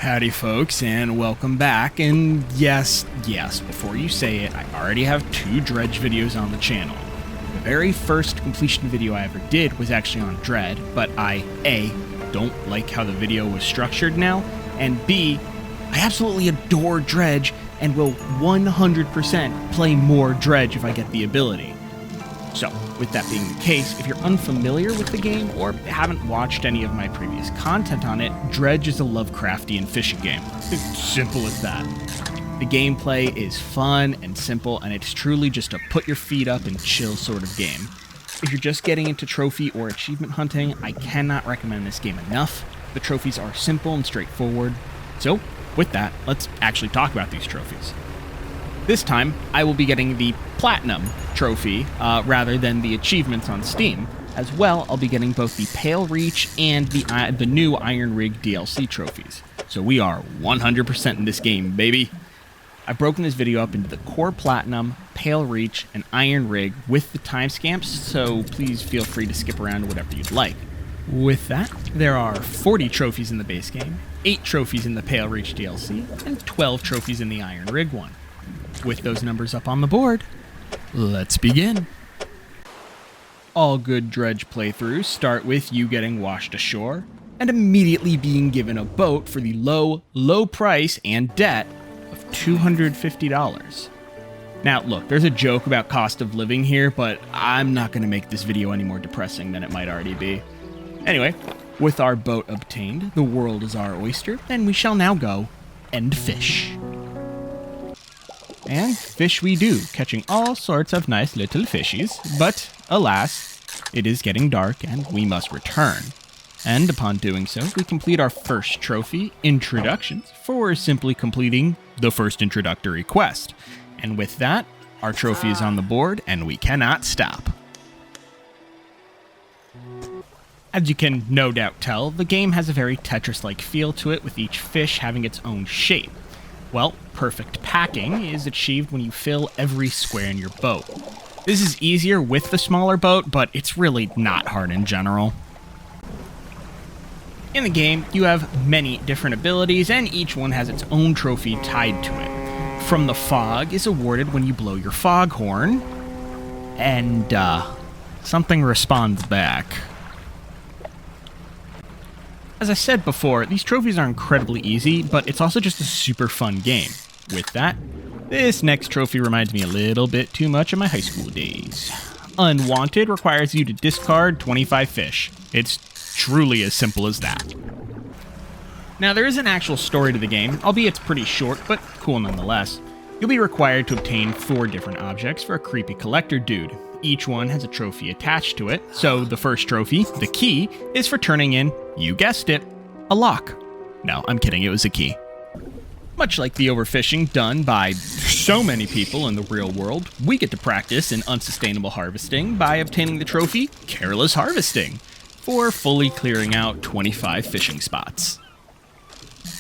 Howdy folks, and welcome back. And yes, before you say it, I already have 2 Dredge videos on the channel. The very first completion video I ever did was actually on Dredge, but I, A, don't like how the video was structured now, and B, I absolutely adore Dredge and will 100% play more Dredge if I get the ability. So, with that being the case, if you're unfamiliar with the game or haven't watched any of my previous content on it, Dredge is a Lovecraftian fishing game. It's simple as that. The gameplay is fun and simple, and it's truly just a put your feet up and chill sort of game. If you're just getting into trophy or achievement hunting, I cannot recommend this game enough. The trophies are simple and straightforward. So, with that, let's actually talk about these trophies. This time, I will be getting the Platinum trophy rather than the achievements on Steam. As well, I'll be getting both the Pale Reach and the new Iron Rig DLC trophies. So we are 100% in this game, baby. I've broken this video up into the Core Platinum, Pale Reach, and Iron Rig with the timestamps, so please feel free to skip around whatever you'd like. With that, there are 40 trophies in the base game, 8 trophies in the Pale Reach DLC, and 12 trophies in the Iron Rig one. With those numbers up on the board, let's begin. All good Dredge playthroughs start with you getting washed ashore and immediately being given a boat for the low price and debt of $250. Now look, there's a joke about cost of living here, but I'm not going to make this video any more depressing than it might already be. Anyway, with our boat obtained, the world is our oyster, and we shall now go and fish. And fish we do, catching all sorts of nice little fishies, but alas, it is getting dark and we must return. And upon doing so, we complete our first trophy, Introductions, for simply completing the first introductory quest. And with that, our trophy is on the board and we cannot stop. As you can no doubt tell, the game has a very Tetris-like feel to it, with each fish having its own shape. Well, perfect packing is achieved when you fill every square in your boat. This is easier with the smaller boat, but it's really not hard in general. In the game, you have many different abilities, and each one has its own trophy tied to it. From the Fog is awarded when you blow your foghorn, and something responds back. As I said before, these trophies are incredibly easy, but it's also just a super fun game. With that, this next trophy reminds me a little bit too much of my high school days. Unwanted requires you to discard 25 fish. It's truly as simple as that. Now, there is an actual story to the game, albeit it's pretty short, but cool nonetheless. You'll be required to obtain 4 different objects for a creepy collector dude. Each one has a trophy attached to it, so the first trophy, the key, is for turning in, you guessed it, a lock. No, I'm kidding, it was a key. Much like the overfishing done by so many people in the real world, we get to practice in unsustainable harvesting by obtaining the trophy, Careless Harvesting, for fully clearing out 25 fishing spots.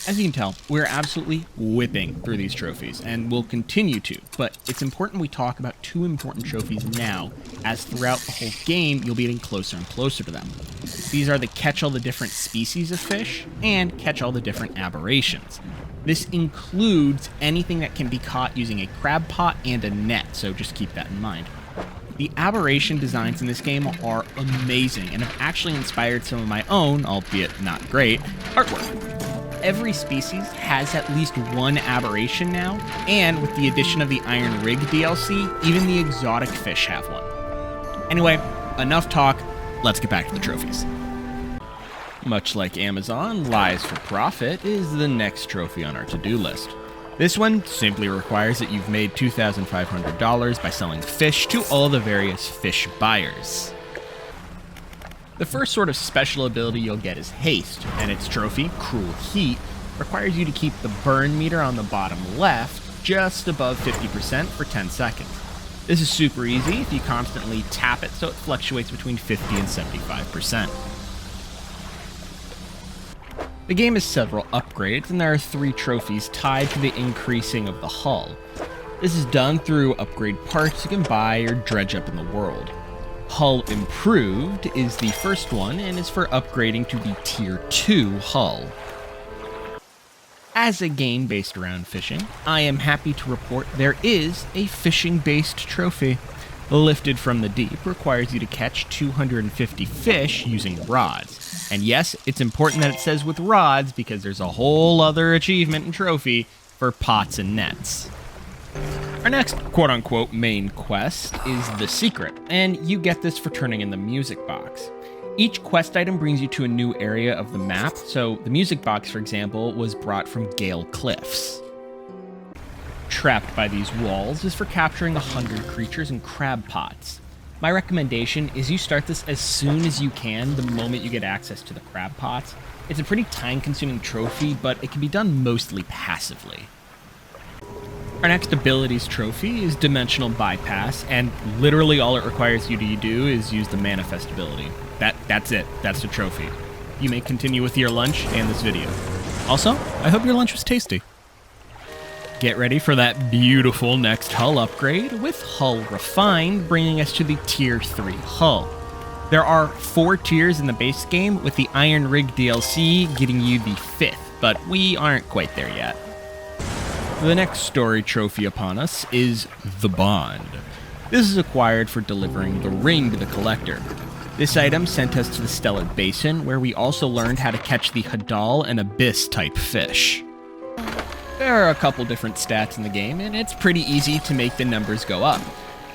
As you can tell, we're absolutely whipping through these trophies, and will continue to, but it's important we talk about 2 important trophies now, as throughout the whole game, you'll be getting closer and closer to them. These are the catch all the different species of fish, and catch all the different aberrations. This includes anything that can be caught using a crab pot and a net, so just keep that in mind. The aberration designs in this game are amazing, and have actually inspired some of my own, albeit not great, artwork. Every species has at least one aberration now, and with the addition of the Iron Rig DLC, even the exotic fish have one. Anyway, enough talk, let's get back to the trophies. Much like Amazon, Lies for Profit is the next trophy on our to-do list. This one simply requires that you've made $2,500 by selling fish to all the various fish buyers. The first sort of special ability you'll get is Haste, and its trophy, Cruel Heat, requires you to keep the burn meter on the bottom left just above 50% for 10 seconds. This is super easy if you constantly tap it so it fluctuates between 50 and 75%. The game has several upgrades, and there are 3 trophies tied to the increasing of the hull. This is done through upgrade parts you can buy or dredge up in the world. Hull Improved is the first one and is for upgrading to the Tier 2 hull. As a game based around fishing, I am happy to report there is a fishing-based trophy. Lifted from the Deep requires you to catch 250 fish using rods. And yes, it's important that it says with rods because there's a whole other achievement and trophy for pots and nets. Our next quote-unquote main quest is The Secret, and you get this for turning in the music box. Each quest item brings you to a new area of the map, so the music box, for example, was brought from Gale Cliffs. Trapped by these walls is for capturing 100 creatures in crab pots. My recommendation is you start this as soon as you can, the moment you get access to the crab pots. It's a pretty time-consuming trophy, but it can be done mostly passively. Our next abilities trophy is Dimensional Bypass, and literally all it requires you to do is use the Manifest ability. That's it. That's the trophy. You may continue with your lunch and this video. Also, I hope your lunch was tasty. Get ready for that beautiful next hull upgrade, with Hull Refined bringing us to the Tier 3 hull. There are 4 tiers in the base game, with the Iron Rig DLC getting you the 5th, but we aren't quite there yet. The next story trophy upon us is The Bond. This is acquired for delivering the ring to the collector. This item sent us to the Stellar Basin, where we also learned how to catch the Hadal and Abyss-type fish. There are a couple different stats in the game, and it's pretty easy to make the numbers go up.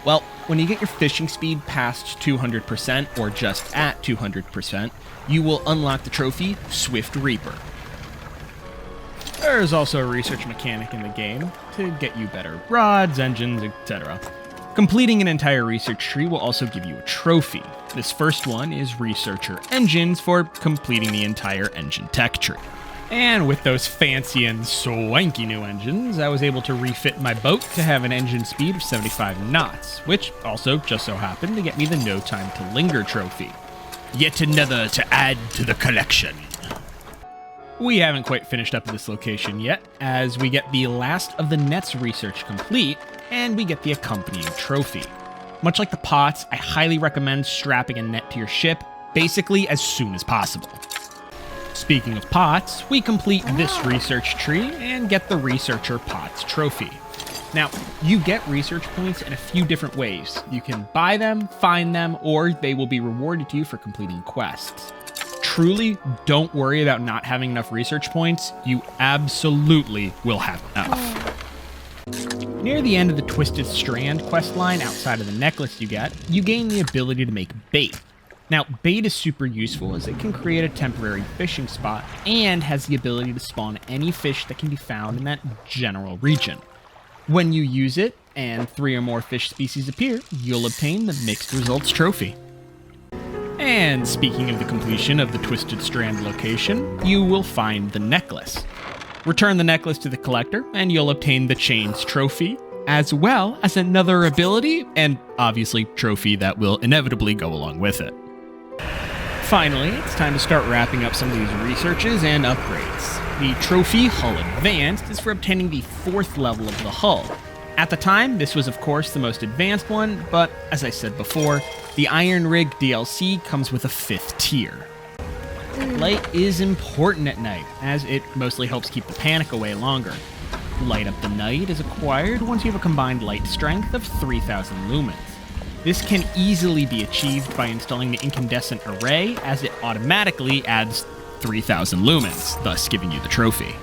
Well, when you get your fishing speed past 200%, or just at 200%, you will unlock the trophy Swift Reaper. There's also a research mechanic in the game to get you better rods, engines, etc. Completing an entire research tree will also give you a trophy. This first one is Researcher Engines for completing the entire engine tech tree. And with those fancy and swanky new engines, I was able to refit my boat to have an engine speed of 75 knots, which also just so happened to get me the No Time to Linger trophy. Yet another to add to the collection. We haven't quite finished up at this location yet, as we get the last of the nets research complete, and we get the accompanying trophy. Much like the pots, I highly recommend strapping a net to your ship, basically as soon as possible. Speaking of pots, we complete this research tree and get the Researcher Pots trophy. Now, you get research points in a few different ways. You can buy them, find them, or they will be rewarded to you for completing quests. Truly, don't worry about not having enough research points. You absolutely will have enough. Near the end of the Twisted Strand questline outside of the necklace you gain the ability to make bait. Now, bait is super useful as it can create a temporary fishing spot and has the ability to spawn any fish that can be found in that general region. When you use it and 3 or more fish species appear, you'll obtain the Mixed Results trophy. And speaking of the completion of the Twisted Strand location, you will find the necklace. Return the necklace to the collector, and you'll obtain the Chains trophy, as well as another ability, and obviously trophy that will inevitably go along with it. Finally, it's time to start wrapping up some of these researches and upgrades. The trophy Hull Advanced is for obtaining the 4th level of the hull. At the time, this was of course the most advanced one, but as I said before, the Iron Rig DLC comes with a 5th tier. Light is important at night, as it mostly helps keep the panic away longer. Light Up the Night is acquired once you have a combined light strength of 3,000 lumens. This can easily be achieved by installing the incandescent array, as it automatically adds 3,000 lumens, thus giving you the trophy.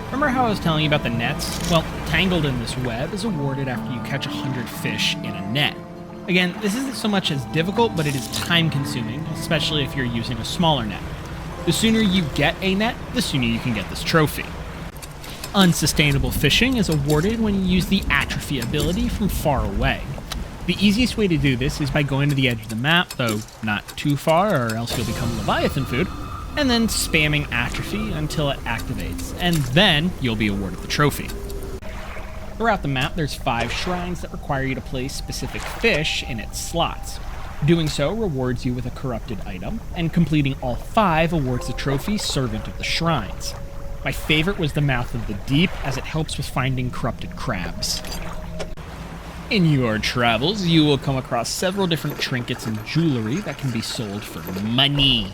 Remember how I was telling you about the nets? Well, Tangled in this web is awarded after you catch 100 fish in a net. Again, this isn't so much as difficult, but it is time-consuming, especially if you're using a smaller net. The sooner you get a net, the sooner you can get this trophy. Unsustainable fishing is awarded when you use the Atrophy ability from far away. The easiest way to do this is by going to the edge of the map, though not too far or else you'll become Leviathan food, and then spamming Atrophy until it activates, and then you'll be awarded the trophy. Throughout the map, there's 5 shrines that require you to place specific fish in its slots. Doing so rewards you with a corrupted item, and completing all 5 awards the trophy Servant of the Shrines. My favorite was the Mouth of the Deep, as it helps with finding corrupted crabs. In your travels, you will come across several different trinkets and jewelry that can be sold for money.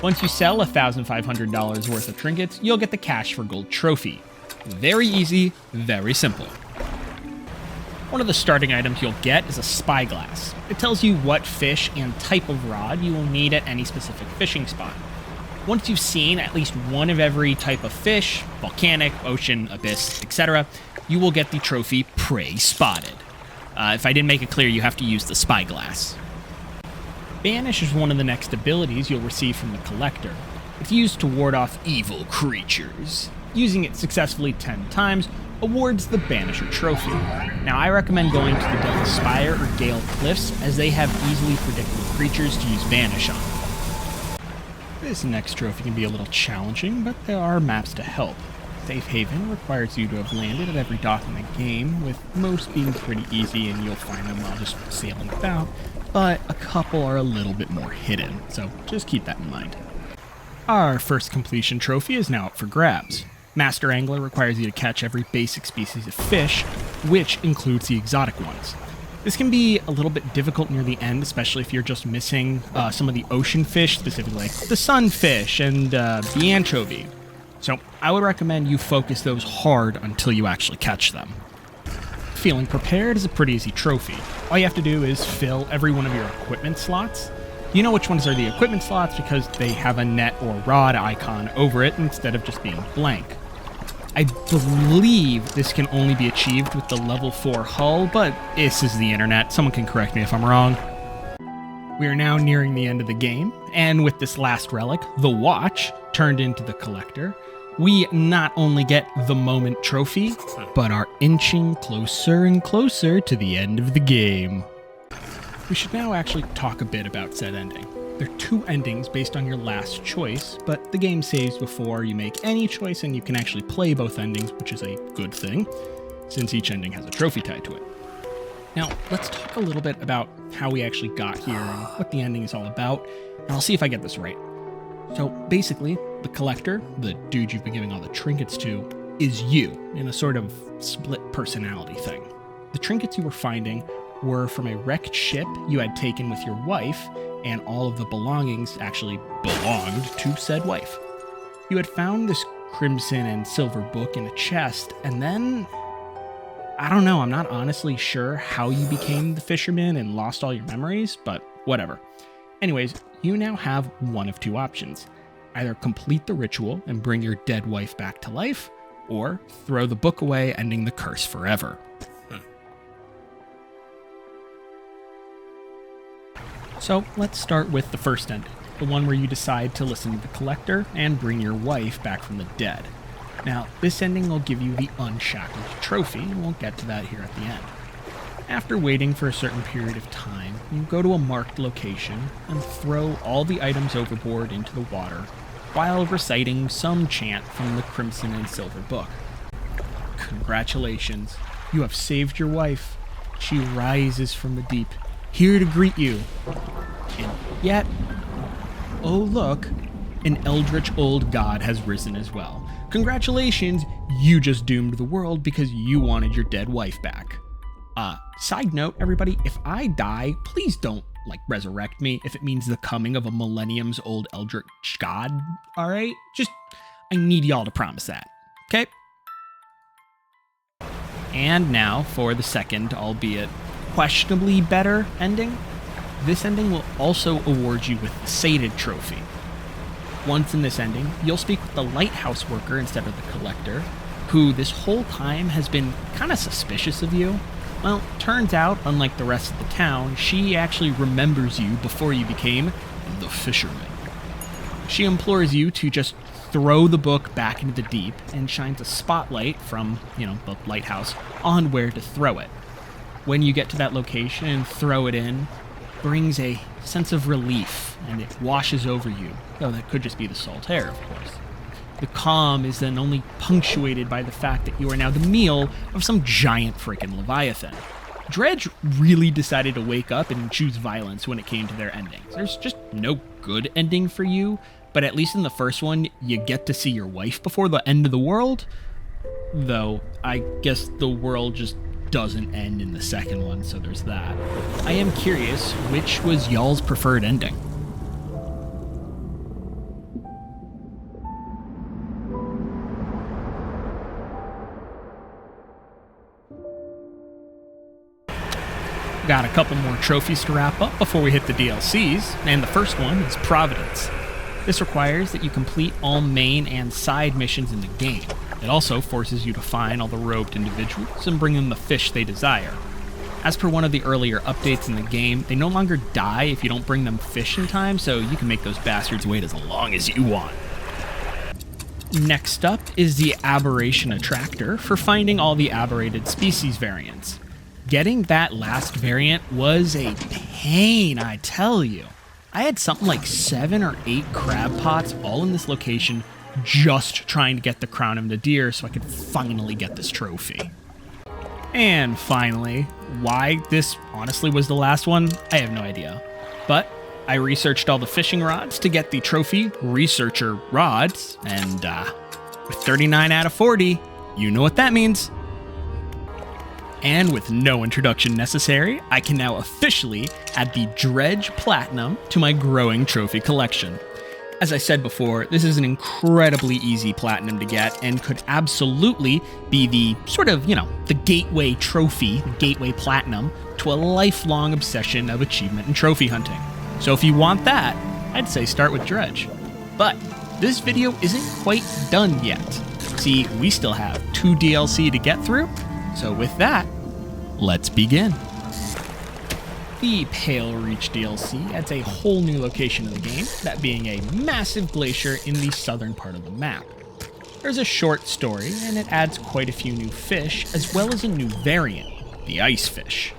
Once you sell $1,500 worth of trinkets, you'll get the cash for gold trophy. Very easy, very simple. One of the starting items you'll get is a spyglass. It tells you what fish and type of rod you will need at any specific fishing spot. Once you've seen at least one of every type of fish, volcanic, ocean, abyss, etc., you will get the trophy Prey Spotted. If I didn't make it clear, you have to use the spyglass. Banish is one of the next abilities you'll receive from the Collector. It's used to ward off evil creatures. Using it successfully 10 times awards the Banisher trophy. Now, I recommend going to the Delta Spire or Gale Cliffs, as they have easily predictable creatures to use Banish on. This next trophy can be a little challenging, but there are maps to help. Safe Haven requires you to have landed at every dock in the game, with most being pretty easy and you'll find them while just sailing about, but a couple are a little bit more hidden, so just keep that in mind. Our first completion trophy is now up for grabs. Master Angler requires you to catch every basic species of fish, which includes the exotic ones. This can be a little bit difficult near the end, especially if you're just missing some of the ocean fish, specifically like the sunfish and the anchovy. So I would recommend you focus those hard until you actually catch them. Feeling Prepared is a pretty easy trophy. All you have to do is fill every one of your equipment slots. You know which ones are the equipment slots because they have a net or rod icon over it instead of just being blank. I believe this can only be achieved with the level 4 hull, but this is the internet. Someone can correct me if I'm wrong. We are now nearing the end of the game, and with this last relic, the Watch, turned into the Collector, we not only get the Moment trophy, but are inching closer and closer to the end of the game. We should now actually talk a bit about said ending. There are 2 endings based on your last choice, but the game saves before you make any choice and you can actually play both endings, which is a good thing, since each ending has a trophy tied to it. Now, let's talk a little bit about how we actually got here and what the ending is all about, and I'll see if I get this right. So basically, the Collector, the dude you've been giving all the trinkets to, is you, in a sort of split personality thing. The trinkets you were finding were from a wrecked ship you had taken with your wife, and all of the belongings actually belonged to said wife. You had found this crimson and silver book in a chest, and then, I don't know, I'm not honestly sure how you became the fisherman and lost all your memories, but whatever. Anyways, you now have one of 2 options. Either complete the ritual and bring your dead wife back to life, or throw the book away, ending the curse forever. So let's start with the first ending, the one where you decide to listen to the Collector and bring your wife back from the dead. Now, this ending will give you the Unshackled trophy, and we'll get to that here at the end. After waiting for a certain period of time, you go to a marked location and throw all the items overboard into the water while reciting some chant from the Crimson and Silver Book. Congratulations, you have saved your wife. She rises from the deep, here to greet you. And yet, oh look, an eldritch old god has risen as well. Congratulations, you just doomed the world because you wanted your dead wife back. Side note, everybody, if I die, please don't, resurrect me if it means the coming of a millenniums old eldritch god, alright? I need y'all to promise that, okay? And now for the second, albeit questionably better ending. This ending will also award you with the Sated trophy. Once in this ending, you'll speak with the lighthouse worker instead of the Collector, who this whole time has been kind of suspicious of you. Well, turns out, unlike the rest of the town, she actually remembers you before you became the fisherman. She implores you to just throw the book back into the deep and shines a spotlight from, the lighthouse on where to throw it. When you get to that location and throw it in, brings a sense of relief, and it washes over you, though that could just be the salt air, of course. The calm is then only punctuated by the fact that you are now the meal of some giant freaking Leviathan. Dredge really decided to wake up and choose violence when it came to their endings. There's just no good ending for you, but at least in the first one, you get to see your wife before the end of the world. Though, I guess the world just doesn't end in the second one, so there's that. I am curious, which was y'all's preferred ending? Got a couple more trophies to wrap up before we hit the DLCs, and the first one is Providence. This requires that you complete all main and side missions in the game. It also forces you to find all the robed individuals and bring them the fish they desire. As per one of the earlier updates in the game, they no longer die if you don't bring them fish in time, so you can make those bastards wait as long as you want. Next up is the Aberration Attractor for finding all the aberrated species variants. Getting that last variant was a pain, I tell you. I had something like 7 or 8 crab pots all in this location just trying to get the crown of Nadir so I could finally get this trophy. And finally, why this honestly was the last one, I have no idea. But I researched all the fishing rods to get the trophy Researcher rods, and with 39 out of 40, you know what that means. And with no introduction necessary, I can now officially add the Dredge Platinum to my growing trophy collection. As I said before, this is an incredibly easy platinum to get and could absolutely be the sort of, the gateway trophy, the gateway platinum, to a lifelong obsession of achievement and trophy hunting. So if you want that, I'd say start with Dredge. But this video isn't quite done yet. See, we still have 2 DLC to get through, so with that, let's begin. The Pale Reach DLC adds a whole new location of the game, that being a massive glacier in the southern part of the map. There's a short story, and it adds quite a few new fish, as well as a new variant, the ice fish.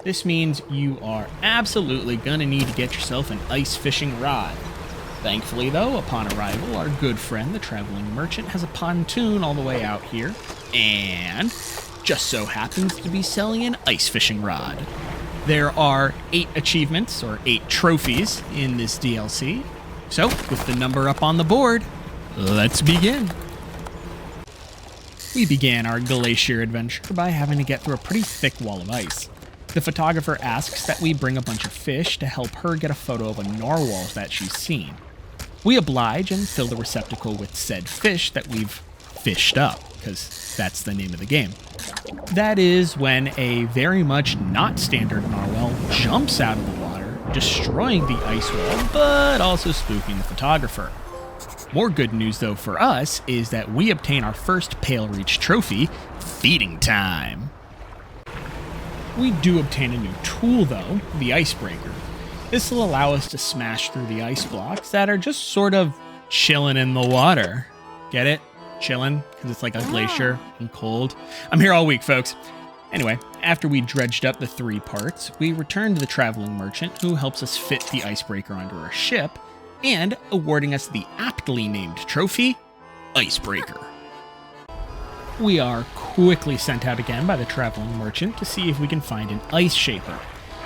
This means you are absolutely gonna need to get yourself an ice fishing rod. Thankfully though, upon arrival, our good friend, the traveling merchant, has a pontoon all the way out here, and just so happens to be selling an ice fishing rod. There are 8 achievements, or 8 trophies, in this DLC. So, with the number up on the board, let's begin. We began our glacier adventure by having to get through a pretty thick wall of ice. The photographer asks that we bring a bunch of fish to help her get a photo of a narwhal that she's seen. We oblige and fill the receptacle with said fish that we've fished up, because that's the name of the game. That is when a very much not standard narwhal jumps out of the water, destroying the ice wall, but also spooking the photographer. More good news though for us is that we obtain our first Pale Reach trophy, Feeding Time. We do obtain a new tool though, the Icebreaker. This will allow us to smash through the ice blocks that are just sort of chilling in the water. Get it? Chilling, because it's like a glacier and cold. I'm here all week, folks. Anyway, after we dredged up the 3 parts, we return to the traveling merchant who helps us fit the icebreaker onto our ship, and awarding us the aptly named trophy, Icebreaker. We are quickly sent out again by the traveling merchant to see if we can find an ice shaper.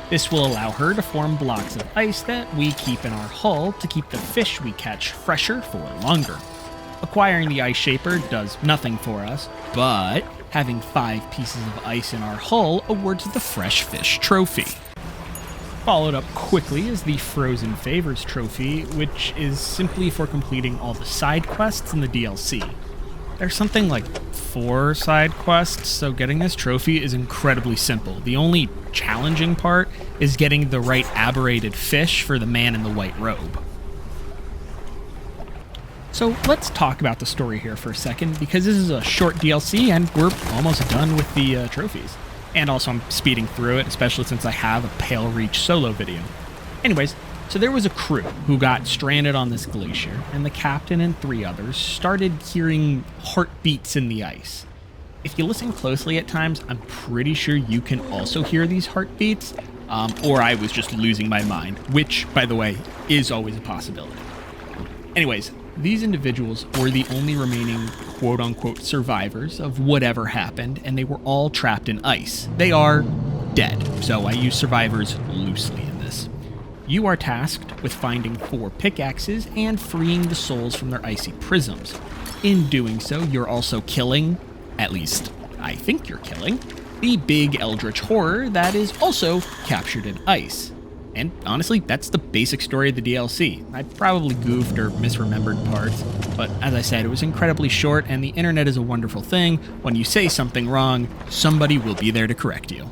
This will allow her to form blocks of ice that we keep in our hull to keep the fish we catch fresher for longer. Acquiring the ice shaper does nothing for us, but having 5 pieces of ice in our hull awards the Fresh Fish trophy. Followed up quickly is the Frozen Favors trophy, which is simply for completing all the side quests in the DLC. There's something like 4 side quests, so getting this trophy is incredibly simple. The only challenging part is getting the right aberrated fish for the man in the white robe. So let's talk about the story here for a second, because this is a short DLC and we're almost done with the trophies. And also I'm speeding through it, especially since I have a Pale Reach solo video. Anyways, so there was a crew who got stranded on this glacier, and the captain and 3 others started hearing heartbeats in the ice. If you listen closely at times, I'm pretty sure you can also hear these heartbeats, or I was just losing my mind, which, by the way, is always a possibility. Anyways, these individuals were the only remaining quote-unquote survivors of whatever happened, and they were all trapped in ice. They are dead, so I use survivors loosely in this. You are tasked with finding 4 pickaxes and freeing the souls from their icy prisms. In doing so, you're also killing, at least I think you're killing, the big eldritch horror that is also captured in ice. And honestly, that's the basic story of the DLC. I probably goofed or misremembered parts, but as I said, it was incredibly short, and the internet is a wonderful thing. When you say something wrong, somebody will be there to correct you.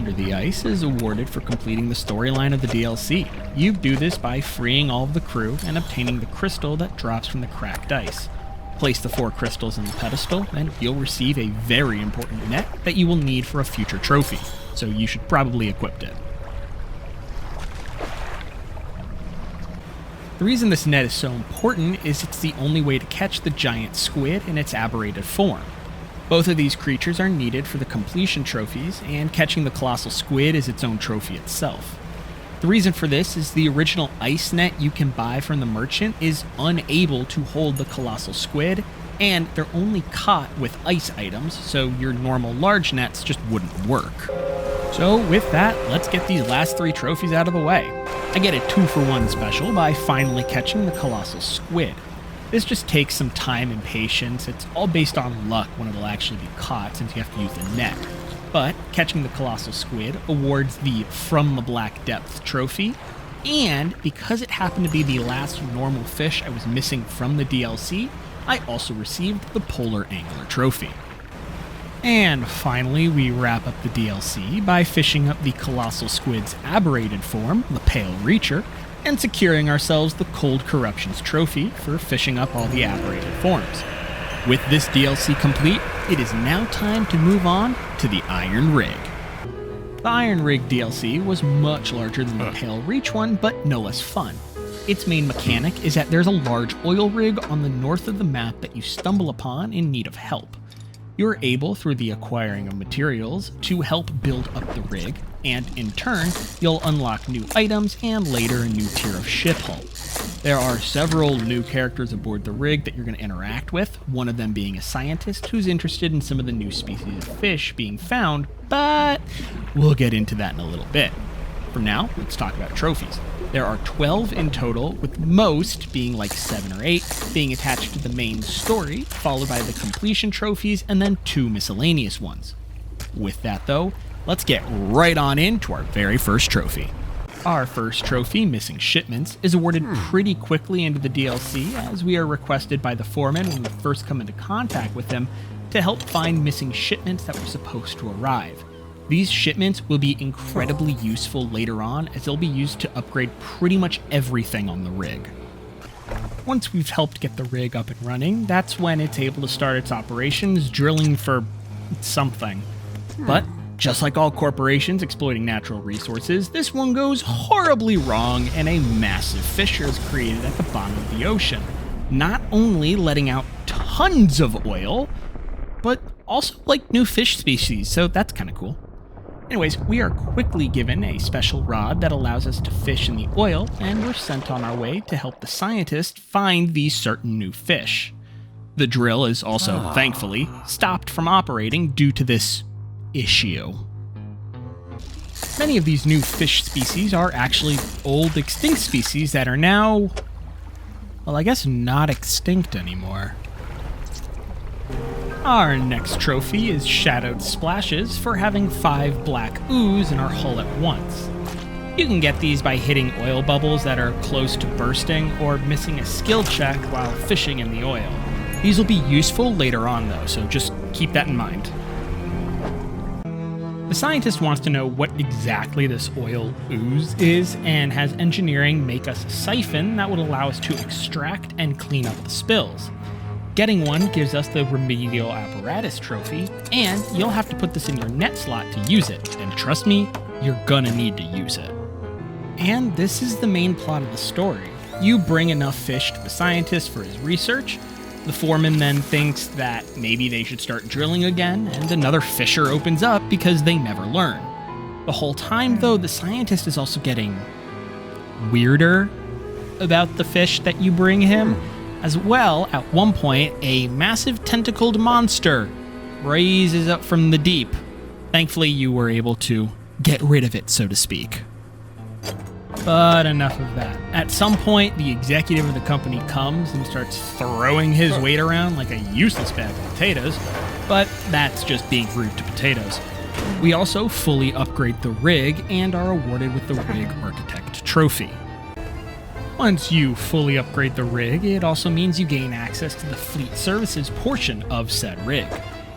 under the ice is awarded for completing the storyline of the DLC. You do this by freeing all of the crew and obtaining the crystal that drops from the cracked ice. Place the 4 crystals in the pedestal, and you'll receive a very important net that you will need for a future trophy, so you should probably equip it. The reason this net is so important is it's the only way to catch the giant squid in its aberrated form. Both of these creatures are needed for the completion trophies, and catching the colossal squid is its own trophy itself. The reason for this is the original ice net you can buy from the merchant is unable to hold the colossal squid, and they're only caught with ice items, so your normal large nets just wouldn't work. So with that, let's get these last 3 trophies out of the way. I get a 2-for-1 special by finally catching the colossal squid. This just takes some time and patience. It's all based on luck when it'll actually be caught, since you have to use the net. But catching the colossal squid awards the From the Black Depths trophy, and because it happened to be the last normal fish I was missing from the DLC, I also received the Polar Angler trophy. And finally, we wrap up the DLC by fishing up the colossal squid's aberrated form, the Pale Reacher, and securing ourselves the Cold Corruptions trophy for fishing up all the aberrated forms. With this DLC complete, it is now time to move on to the Iron Rig. The Iron Rig DLC was much larger than the Pale Reach one, but no less fun. Its main mechanic is that there's a large oil rig on the north of the map that you stumble upon in need of help. You're able, through the acquiring of materials, to help build up the rig, and in turn, you'll unlock new items and later a new tier of ship hull. There are several new characters aboard the rig that you're going to interact with, one of them being a scientist who's interested in some of the new species of fish being found, but we'll get into that in a little bit. For now, let's talk about trophies. There are 12 in total, with most being like 7 or 8 being attached to the main story, followed by the completion trophies and then 2 miscellaneous ones. With that though, let's get right on into our very first trophy. Our first trophy, Missing Shipments, is awarded pretty quickly into the DLC, as we are requested by the foreman when we first come into contact with him to help find missing shipments that were supposed to arrive. These shipments will be incredibly useful later on, as they'll be used to upgrade pretty much everything on the rig. Once we've helped get the rig up and running, that's when it's able to start its operations, drilling for something. But just like all corporations exploiting natural resources, this one goes horribly wrong and a massive fissure is created at the bottom of the ocean, not only letting out tons of oil, but also like new fish species, so that's kind of cool. Anyways, we are quickly given a special rod that allows us to fish in the oil, and we're sent on our way to help the scientist find these certain new fish. The drill is also, thankfully, stopped from operating due to this issue. Many of these new fish species are actually old extinct species that are now, well, I guess not extinct anymore. Our next trophy is Shadowed Splashes for having 5 black ooze in our hull at once. You can get these by hitting oil bubbles that are close to bursting or missing a skill check while fishing in the oil. These will be useful later on though, so just keep that in mind. The scientist wants to know what exactly this oil ooze is and has engineering make us a siphon that would allow us to extract and clean up the spills. Getting one gives us the Remedial Apparatus trophy, and you'll have to put this in your net slot to use it, and trust me, you're gonna need to use it. And this is the main plot of the story. You bring enough fish to the scientist for his research, the foreman then thinks that maybe they should start drilling again, and another fissure opens up because they never learn. The whole time though, the scientist is also getting weirder about the fish that you bring him. As well, at one point, a massive tentacled monster raises up from the deep. Thankfully, you were able to get rid of it, so to speak. But enough of that. At some point, the executive of the company comes and starts throwing his weight around like a useless bag of potatoes, but that's just being rude to potatoes. We also fully upgrade the rig and are awarded with the Rig Architect trophy. Once you fully upgrade the rig, it also means you gain access to the Fleet Services portion of said rig.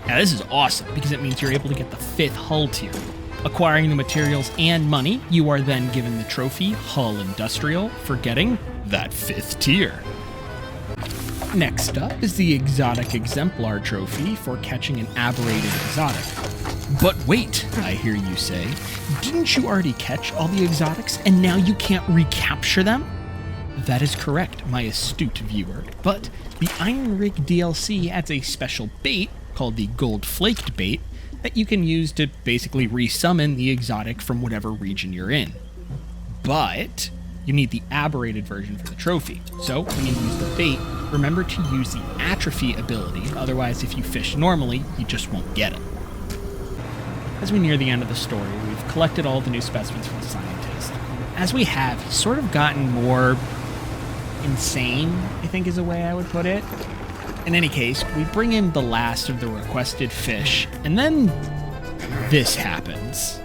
Now this is awesome because it means you're able to get the 5th hull tier. Acquiring the materials and money, you are then given the trophy Hull Industrial for getting that 5th tier. Next up is the Exotic Exemplar trophy for catching an aberrated exotic. But wait, I hear you say, didn't you already catch all the exotics and now you can't recapture them? That is correct, my astute viewer, but the Iron Rig DLC adds a special bait called the Gold Flaked Bait that you can use to basically resummon the exotic from whatever region you're in. But you need the aberrated version for the trophy, so when you use the bait, remember to use the atrophy ability, otherwise if you fish normally, you just won't get it. As we near the end of the story, we've collected all the new specimens from the scientist. As we have, he's sort of gotten more insane, I think is a way I would put it. In any case, we bring in the last of the requested fish, and then this happens.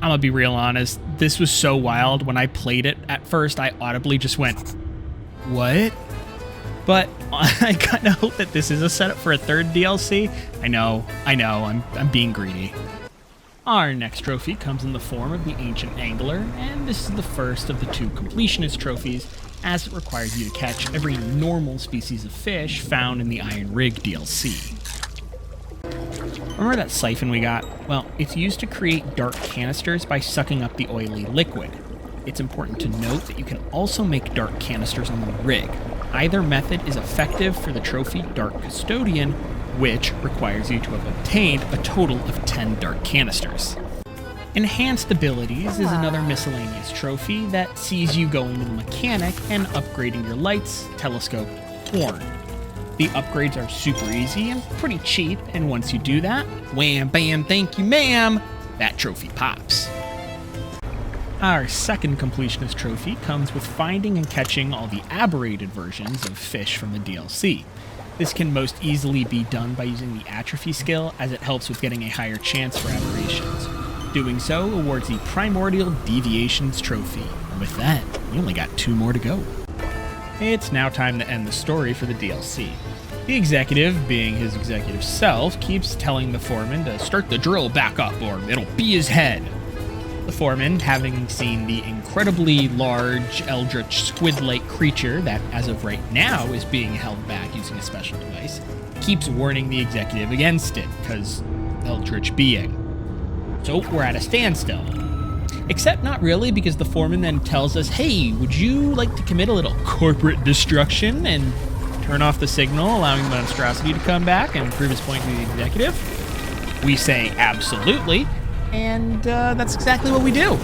I'm gonna be real honest, this was so wild. When I played it at first, I audibly just went, what? But I kind of hope that this is a setup for a 3rd DLC. I know, I'm being greedy. Our next trophy comes in the form of the Ancient Angler, and this is the first of the 2 completionist trophies, as it requires you to catch every normal species of fish found in the Iron Rig DLC. Remember that siphon we got? Well, it's used to create dark canisters by sucking up the oily liquid. It's important to note that you can also make dark canisters on the rig. Either method is effective for the trophy Dark Custodian, which requires you to have obtained a total of 10 dark canisters. Enhanced Abilities is another miscellaneous trophy that sees you going to the mechanic and upgrading your lights, telescope, horn. The upgrades are super easy and pretty cheap, and once you do that, wham bam thank you ma'am, that trophy pops. Our second completionist trophy comes with finding and catching all the aberrated versions of fish from the DLC. This can most easily be done by using the atrophy skill, as it helps with getting a higher chance for aberrations. Doing so awards the Primordial Deviations trophy, and with that, we only got 2 more to go. It's now time to end the story for the DLC. The executive, being his executive self, keeps telling the foreman to start the drill back up or it'll be his head. The foreman, having seen the incredibly large eldritch squid-like creature that, as of right now, is being held back using a special device, keeps warning the executive against it, because eldritch being. So we're at a standstill. Except not really, because the foreman then tells us, hey, would you like to commit a little corporate destruction and turn off the signal, allowing the monstrosity to come back and prove his point to the executive? We say absolutely, and that's exactly what we do.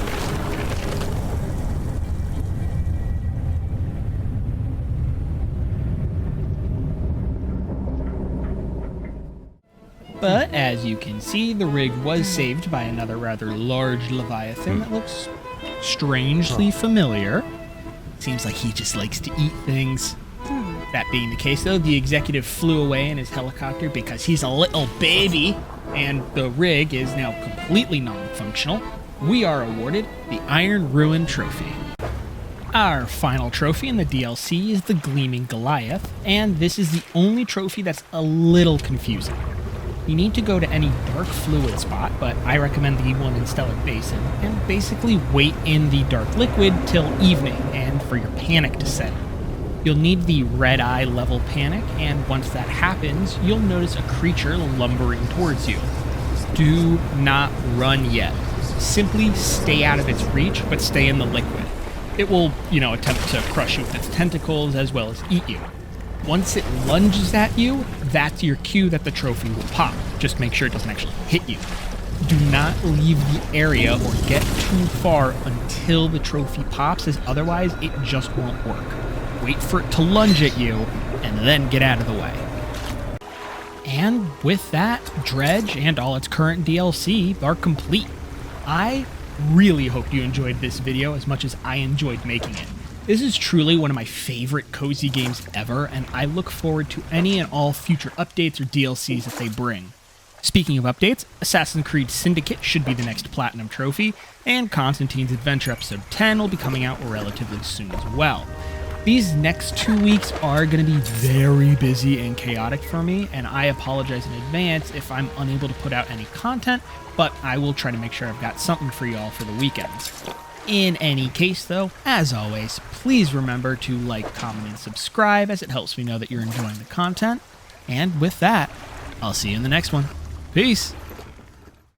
But as you can see, the rig was saved by another rather large leviathan that looks strangely familiar. Seems like he just likes to eat things. That being the case, though, the executive flew away in his helicopter because he's a little baby, and the rig is now completely non-functional. We are awarded the Iron Ruin Trophy. Our final trophy in the DLC is the Gleaming Goliath, and this is the only trophy that's a little confusing. You need to go to any dark fluid spot, but I recommend the one in Stellar Basin, and basically wait in the dark liquid till evening and for your panic to set. You'll need the red eye level panic, and once that happens, you'll notice a creature lumbering towards you. Do not run yet. Simply stay out of its reach, but stay in the liquid. It will, attempt to crush you with its tentacles as well as eat you. Once it lunges at you, that's your cue that the trophy will pop. Just make sure it doesn't actually hit you. do not leave the area or get too far until the trophy pops, as otherwise it just won't work. Wait for it to lunge at you, and then get out of the way. And with that, Dredge and all its current DLC are complete. I really hope you enjoyed this video as much as I enjoyed making it. This is truly one of my favorite cozy games ever, and I look forward to any and all future updates or DLCs that they bring. Speaking of updates, Assassin's Creed Syndicate should be the next Platinum Trophy, and Constantine's Adventure Episode 10 will be coming out relatively soon as well. These next 2 weeks are going to be very busy and chaotic for me, and I apologize in advance if I'm unable to put out any content, but I will try to make sure I've got something for you all for the weekends. In any case though, as always, please remember to like, comment, and subscribe as it helps me know that you're enjoying the content. And with that, I'll see you in the next one. Peace!